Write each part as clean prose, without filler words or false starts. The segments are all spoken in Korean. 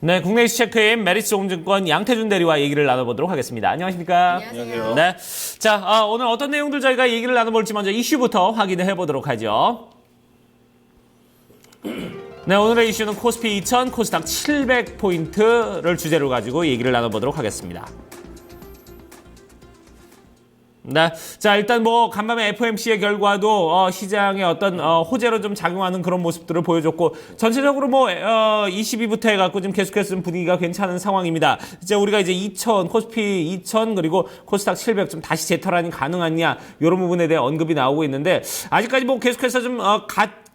네, 국내 이슈 체크인 메리츠홈증권 양태준 대리와 얘기를 나눠보도록 하겠습니다. 안녕하십니까? 안녕하세요. 네, 자, 오늘 어떤 내용들 저희가 얘기를 나눠볼지 먼저 이슈부터 확인을 해보도록 하죠. 네, 오늘의 이슈는 코스피 2000, 코스닥 700포인트를 주제로 가지고 얘기를 나눠보도록 하겠습니다. 네. 자, 일단 간밤에 FOMC의 결과도 시장의 어떤 호재로 좀 작용하는 그런 모습들을 보여줬고, 전체적으로 22부터 해갖고 지금 계속해서 좀 분위기가 괜찮은 상황입니다. 이제 우리가 이제 2000, 코스피 2000 그리고 코스닥 700 좀 다시 재탈환이 가능하냐 이런 부분에 대해 언급이 나오고 있는데, 아직까지 계속해서 좀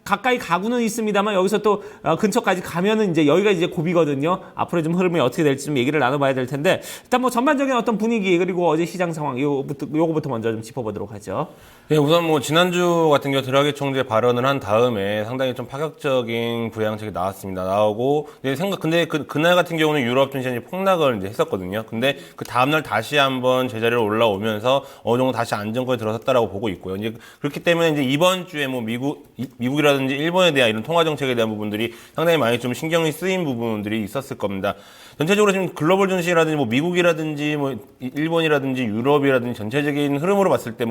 가까이 가고는 있습니다만 여기서 또 근처까지 가면은 이제 여기가 이제 고비거든요. 앞으로 좀 흐름이 어떻게 될지 좀 얘기를 나눠봐야 될 텐데, 일단 전반적인 어떤 분위기 그리고 어제 시장 상황 요거부터 먼저 좀 짚어보도록 하죠. 네, 우선 지난주 같은 경우 드라기 총재 발언을 한 다음에 상당히 좀 파격적인 부양책이 나오고, 근데 그날 같은 경우는 유럽 증시가 폭락을 이제 했었거든요. 근데 그 다음날 다시 한번 제자리로 올라오면서 어느 정도 다시 안정권에 들어섰다라고 보고 있고요. 이제 그렇기 때문에 이제 이번 주에 미국이라든지 일본에 대한 이런 통화 정책에 대한 부분들이 상당히 많이 좀 신경이 쓰인 부분들이 있었을 겁니다. 전체적으로 지금 글로벌 증시라든지 미국이라든지 일본이라든지 유럽이라든지 전체적인 흐름으로 봤을 때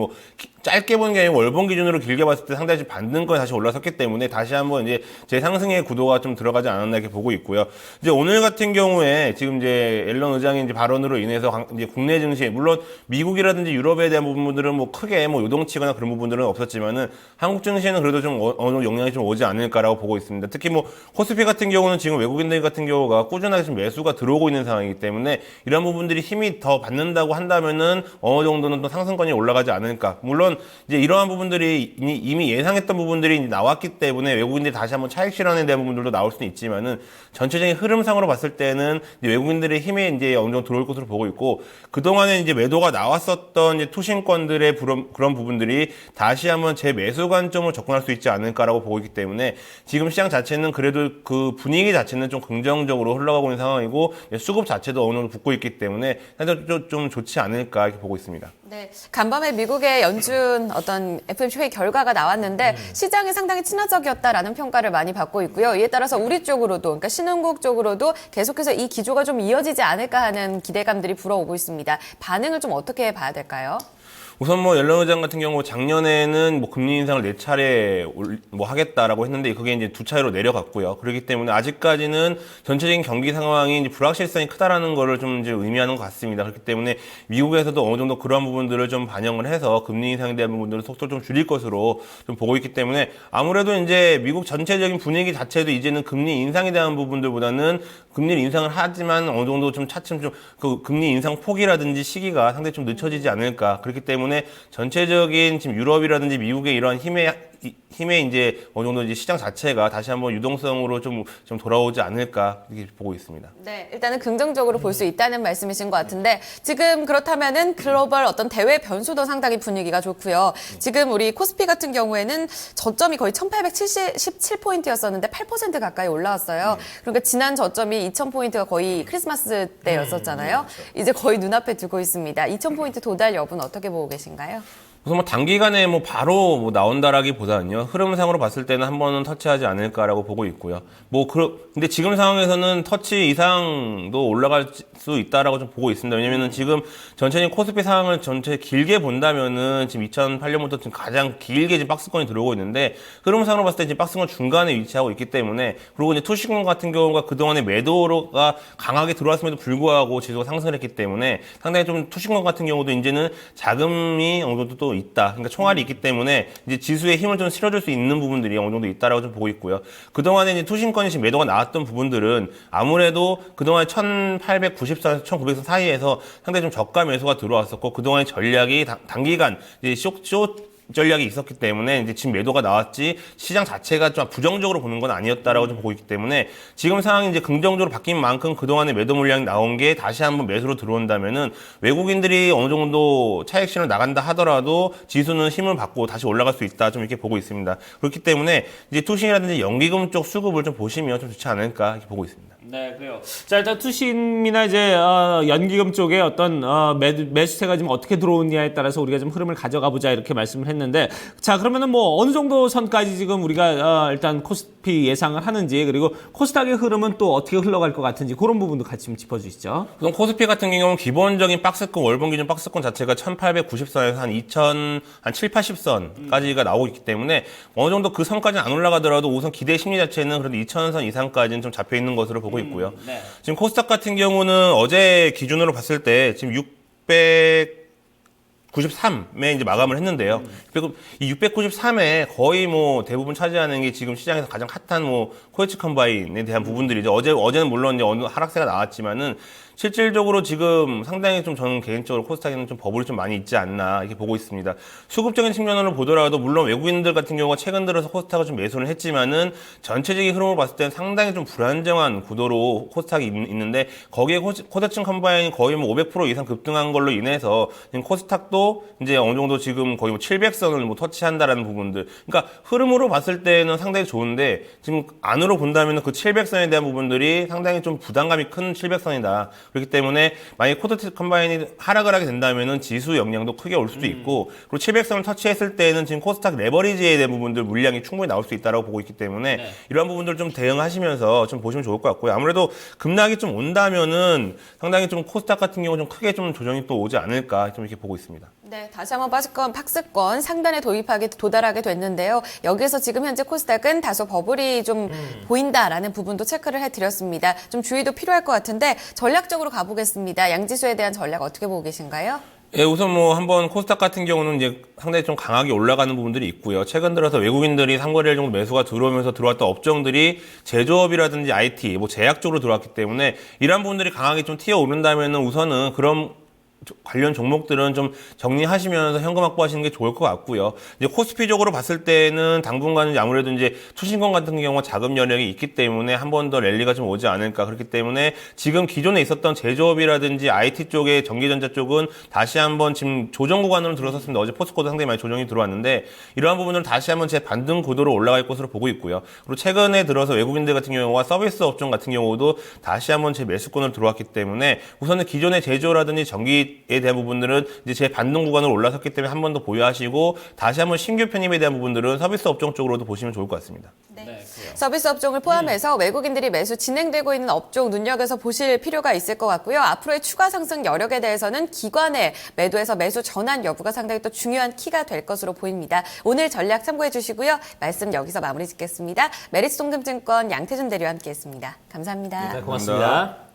짧게 보는 게 아니고 월봉 기준으로 길게 봤을 때 상당히 반등권에 다시 올라섰기 때문에 다시 한번 이제 재상승의 구도가 좀 들어가지 않았나 이렇게 보고 있고요. 이제 오늘 같은 경우에 지금 이제 앨런 의장의 이제 발언으로 인해서 이제 국내 증시, 물론 미국이라든지 유럽에 대한 부분들은 크게 요동치거나 그런 부분들은 없었지만은 한국 증시에는 그래도 좀 어느 정도 영향이 좀 오지 않을까라고 보고 있습니다. 특히 코스피 같은 경우는 지금 외국인들 같은 경우가 꾸준하게 좀 매수가 들어오고 있는 상황이기 때문에 이런 부분들이 힘이 더 받는다고 한다면은 어느 정도는 또 상승권이 올라가지 않을까. 물론 이제 이러한 부분들이 이미 예상했던 부분들이 나왔기 때문에 외국인들이 다시 한번 차익 실현에 대한 부분들도 나올 수는 있지만은 전체적인 흐름상으로 봤을 때는 이제 외국인들의 힘이 이제 어느 정도 들어올 것으로 보고 있고, 그동안에 이제 매도가 나왔었던 이제 투신권들의 그런 부분들이 다시 한번 재매수 관점으로 접근할 수 있지 않을까라고 보고 있기 때문에 지금 시장 자체는 그래도 그 분위기 자체는 좀 긍정적으로 흘러가고 있는 상황이고, 수급 자체도 어느 정도 붙고 있기 때문에 좀 좋지 않을까 이렇게 보고 있습니다. 네, 간밤에 미국의 연준 어떤 FOMC 회의 결과가 나왔는데 시장이 상당히 친화적이었다라는 평가를 많이 받고 있고요. 이에 따라서 우리 쪽으로도, 그러니까 신흥국 쪽으로도 계속해서 이 기조가 좀 이어지지 않을까 하는 기대감들이 불어오고 있습니다. 반응을 좀 어떻게 봐야 될까요? 우선 옐런 의장 같은 경우 작년에는 금리 인상을 4차례 하겠다라고 했는데 그게 이제 2차례로 내려갔고요. 그렇기 때문에 아직까지는 전체적인 경기 상황이 이제 불확실성이 크다라는 거를 좀 이제 의미하는 것 같습니다. 그렇기 때문에 미국에서도 어느 정도 그러한 부분들을 좀 반영을 해서 금리 인상에 대한 부분들을 속도를 좀 줄일 것으로 좀 보고 있기 때문에 아무래도 이제 미국 전체적인 분위기 자체도 이제는 금리 인상에 대한 부분들보다는 금리 인상을 하지만 어느 정도 좀 차츰 그 금리 인상 폭이라든지 시기가 상당히 좀 늦춰지지 않을까. 그렇기 때문에 전체적인 지금 유럽이라든지 미국의 이러한 힘의 이제 어느 정도 이제 시장 자체가 다시 한번 유동성으로 좀 돌아오지 않을까 이렇게 보고 있습니다. 네, 일단은 긍정적으로 볼 수 있다는 말씀이신 것 같은데, 지금 그렇다면은 글로벌 어떤 대외 변수도 상당히 분위기가 좋고요. 지금 우리 코스피 같은 경우에는 저점이 거의 1817포인트였었는데 8% 가까이 올라왔어요. 그러니까 지난 저점이 2000포인트가 거의 크리스마스 때였었잖아요. 이제 거의 눈앞에 두고 있습니다. 2000포인트 도달 여부는 어떻게 보고 계신가요? 우선 단기간에 바로 나온다라기보다는요, 흐름상으로 봤을 때는 한 번은 터치하지 않을까라고 보고 있고요. 근데 지금 상황에서는 터치 이상도 올라갈 수 있다라고 좀 보고 있습니다. 왜냐면은 지금 전체적인 코스피 상황을 전체 길게 본다면은 지금 2008년부터 지금 가장 길게 지금 박스권이 들어오고 있는데, 흐름상으로 봤을 때 지금 박스권 중간에 위치하고 있기 때문에, 그리고 이제 투시권 같은 경우가 그동안에 매도가 강하게 들어왔음에도 불구하고 지수가 상승을 했기 때문에 상당히 좀 투시권 같은 경우도 이제는 자금이 어느 정도 또 있다. 그러니까 총알이 있기 때문에 이제 지수에 힘을 좀 실어줄 수 있는 부분들이 어느 정도 있다라고 좀 보고 있고요. 그동안에 이제 투신권이 지금 매도가 나왔던 부분들은 아무래도 그동안 1894에서 1900선 사이에서 상당히 좀 저가 매수가 들어왔었고, 그동안의 전략이 단기간 이제 숏 전략이 있었기 때문에 이제 지금 매도가 나왔지 시장 자체가 좀 부정적으로 보는 건 아니었다라고 좀 보고 있기 때문에, 지금 상황이 이제 긍정적으로 바뀐 만큼 그동안에 매도 물량이 나온 게 다시 한번 매수로 들어온다면은 외국인들이 어느 정도 차익 실현 나간다 하더라도 지수는 힘을 받고 다시 올라갈 수 있다, 좀 이렇게 보고 있습니다. 그렇기 때문에 이제 투신이라든지 연기금 쪽 수급을 좀 보시면 좀 좋지 않을까 이렇게 보고 있습니다. 네, 그래요. 자, 일단 투심이나 이제 연기금 쪽에 어떤 매수세가 지금 어떻게 들어오느냐에 따라서 우리가 좀 흐름을 가져가 보자 이렇게 말씀을 했는데, 자, 그러면은 뭐 어느 정도 선까지 지금 우리가 일단 코스피 예상을 하는지, 그리고 코스닥의 흐름은 또 어떻게 흘러갈 것 같은지 그런 부분도 같이 좀 짚어주시죠. 우선 코스피 같은 경우는 기본적인 박스권, 월봉 기준 박스권 자체가 1890선에서 한 7, 80선까지가 나오고 있기 때문에 어느 정도 그 선까지는 안 올라가더라도 우선 기대 심리 자체는 그래도 2000선 이상까지는 좀 잡혀 있는 것으로 보고 있고요. 네. 지금 코스닥 같은 경우는 어제 기준으로 봤을 때 지금 693에 이제 마감을 했는데요. 이 693에 거의 뭐 대부분 차지하는 게 지금 시장에서 가장 핫한 뭐 코에치 컴바인에 대한 부분들이죠. 어제는 물론 이제 어느 하락세가 나왔지만은 실질적으로 지금 상당히 좀 저는 개인적으로 코스닥에는 좀 버블이 좀 많이 있지 않나 이렇게 보고 있습니다. 수급적인 측면으로 보더라도 물론 외국인들 같은 경우가 최근 들어서 코스닥을 좀 매수를 했지만은 전체적인 흐름을 봤을 때는 상당히 좀 불안정한 구도로 코스닥이 있는데 거기에 코스닥 컴바인이 거의 뭐 500% 이상 급등한 걸로 인해서 지금 코스닥도 이제 어느 정도 지금 거의 뭐 700선을 뭐 터치한다라는 부분들. 그러니까 흐름으로 봤을 때는 상당히 좋은데 지금 안으로 본다면 그 700선에 대한 부분들이 상당히 좀 부담감이 큰 700선이다. 그렇기 때문에 만약에 코스닥 컴바인이 하락을 하게 된다면은 지수 영향도 크게 올 수도 있고 그리고 700선을 터치했을 때는 지금 코스닥 레버리지에 대한 부분들 물량이 충분히 나올 수 있다고 보고 있기 때문에 이러한 부분들 좀 대응하시면서 좀 보시면 좋을 것 같고요. 아무래도 급락이 좀 온다면은 상당히 좀 코스닥 같은 경우 좀 크게 좀 조정이 또 오지 않을까 좀 이렇게 보고 있습니다. 네, 다시 한번 박스권 상단에 도달하게 됐는데요. 여기서 지금 현재 코스닥은 다소 버블이 좀 보인다라는 부분도 체크를 해드렸습니다. 좀 주의도 필요할 것 같은데 전략적으로 가보겠습니다. 양지수에 대한 전략 어떻게 보고 계신가요? 예, 우선 뭐 한번 코스닥 같은 경우는 이제 상당히 좀 강하게 올라가는 부분들이 있고요. 최근 들어서 외국인들이 3거래일 정도 매수가 들어오면서 들어왔던 업종들이 제조업이라든지 IT, 뭐 제약 쪽으로 들어왔기 때문에 이러한 부분들이 강하게 좀 튀어 오른다면은 우선은 그런 관련 종목들은 좀 정리하시면서 현금 확보하시는 게 좋을 것 같고요. 이제 코스피적으로 봤을 때는 당분간은 아무래도 이제 투신권 같은 경우가 자금 여력이 있기 때문에 한 번 더 랠리가 좀 오지 않을까. 그렇기 때문에 지금 기존에 있었던 제조업이라든지 IT 쪽의 전기전자 쪽은 다시 한번 지금 조정 구간으로 들어섰습니다. 어제 포스코도 상당히 많이 조정이 들어왔는데 이러한 부분을 다시 한번 재반등 구도로 올라갈 것으로 보고 있고요. 그리고 최근에 들어서 외국인들 같은 경우와 서비스 업종 같은 경우도 다시 한번 재 매수권을 들어왔기 때문에 우선은 기존의 제조라든지 전기 에 대한 부분들은 이제 제 반등 구간으로 올라섰기 때문에 한 번 더 보유하시고 다시 한번 신규 편입에 대한 부분들은 서비스 업종 쪽으로도 보시면 좋을 것 같습니다. 네. 서비스 업종을 포함해서 외국인들이 매수 진행되고 있는 업종 눈여겨서 보실 필요가 있을 것 같고요. 앞으로의 추가 상승 여력에 대해서는 기관의 매도에서 매수 전환 여부가 상당히 또 중요한 키가 될 것으로 보입니다. 오늘 전략 참고해 주시고요. 말씀 여기서 마무리 짓겠습니다. 메리츠 동금증권 양태준 대리와 함께했습니다. 감사합니다. 네, 고맙습니다.